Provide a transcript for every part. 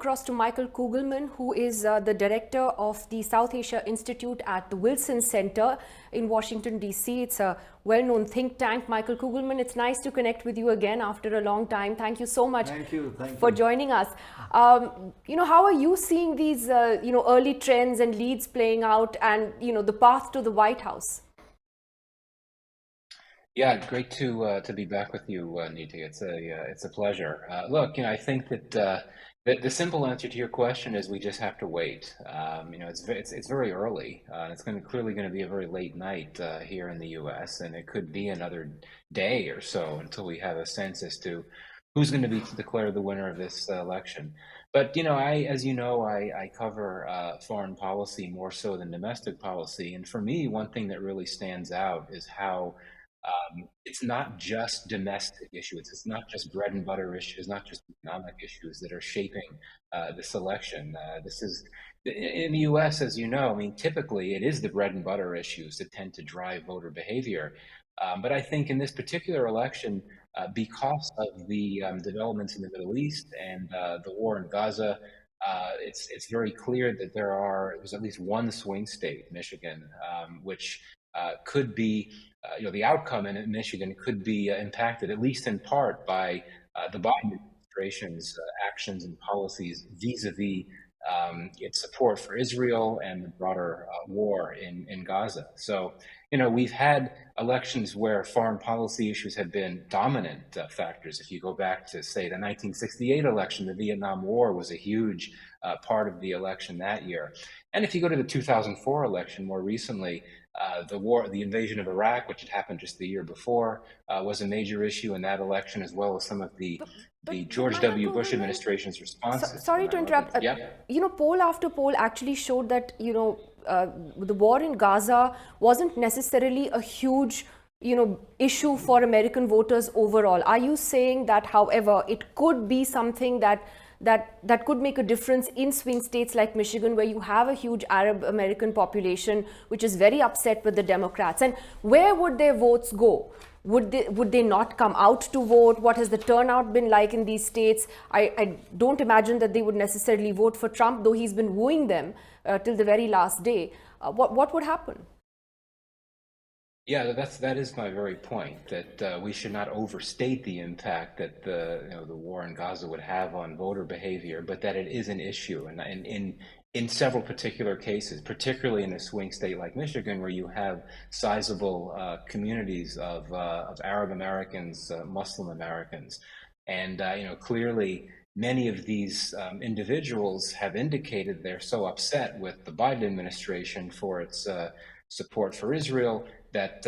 across to Michael Kugelman, who is the director of the South Asia Institute at the Wilson Center in Washington, D.C. It's a well-known think tank. Michael Kugelman, it's nice to connect with you again after a long time. Thank you so much for joining us. How are you seeing these, early trends and leads playing out and, the path to the White House? Yeah, great to be back with you, Nidhi. It's a pleasure. Look, I think that the simple answer to your question is we just have to wait. It's very early. It's clearly going to be a very late night here in the U.S., and it could be another day or so until we have a sense as to who's going to be declared the winner of this election. But I cover foreign policy more so than domestic policy, and for me, one thing that really stands out is how it's not just domestic issues. It's not just bread and butter issues, not just economic issues that are shaping this election. This is in the U.S., as you know. I mean, typically it is the bread and butter issues that tend to drive voter behavior. But I think in this particular election, because of the developments in the Middle East and the war in Gaza, it's very clear that there's at least one swing state, Michigan, which could be, the outcome in Michigan could be impacted, at least in part, by the Biden administration's actions and policies vis-a-vis its support for Israel and the broader war in Gaza. So, we've had elections where foreign policy issues have been dominant factors. If you go back to, say, the 1968 election, the Vietnam War was a huge part of the election that year. And if you go to the 2004 election more recently, the invasion of Iraq, which had happened just the year before, was a major issue in that election, as well as some of the George W. Bush administration's responses. Sorry to interrupt. Poll after poll actually showed that, the war in Gaza wasn't necessarily a huge, issue for American voters overall. Are you saying that, however, it could be something that could make a difference in swing states like Michigan, where you have a huge Arab American population, which is very upset with the Democrats? And where would their votes go? Would they not come out to vote? What has the turnout been like in these states? I don't imagine that they would necessarily vote for Trump, though he's been wooing them till the very last day. What would happen? Yeah, that is my very point, that we should not overstate the impact that the war in Gaza would have on voter behavior, but that it is an issue, and in several particular cases, particularly in a swing state like Michigan, where you have sizable communities of Arab Americans, Muslim Americans, and clearly many of these individuals have indicated they're so upset with the Biden administration for its support for Israel that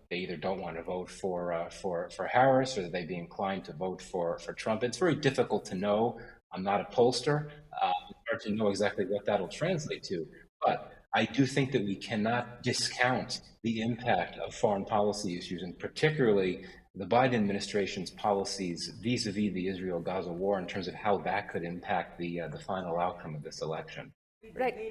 they either don't want to vote for Harris, or they'd be inclined to vote for Trump. It's very difficult to know. I'm not a pollster. It's hard to know exactly what that'll translate to. But I do think that we cannot discount the impact of foreign policy issues, and particularly the Biden administration's policies vis-a-vis the Israel-Gaza war, in terms of how that could impact the final outcome of this election. Right.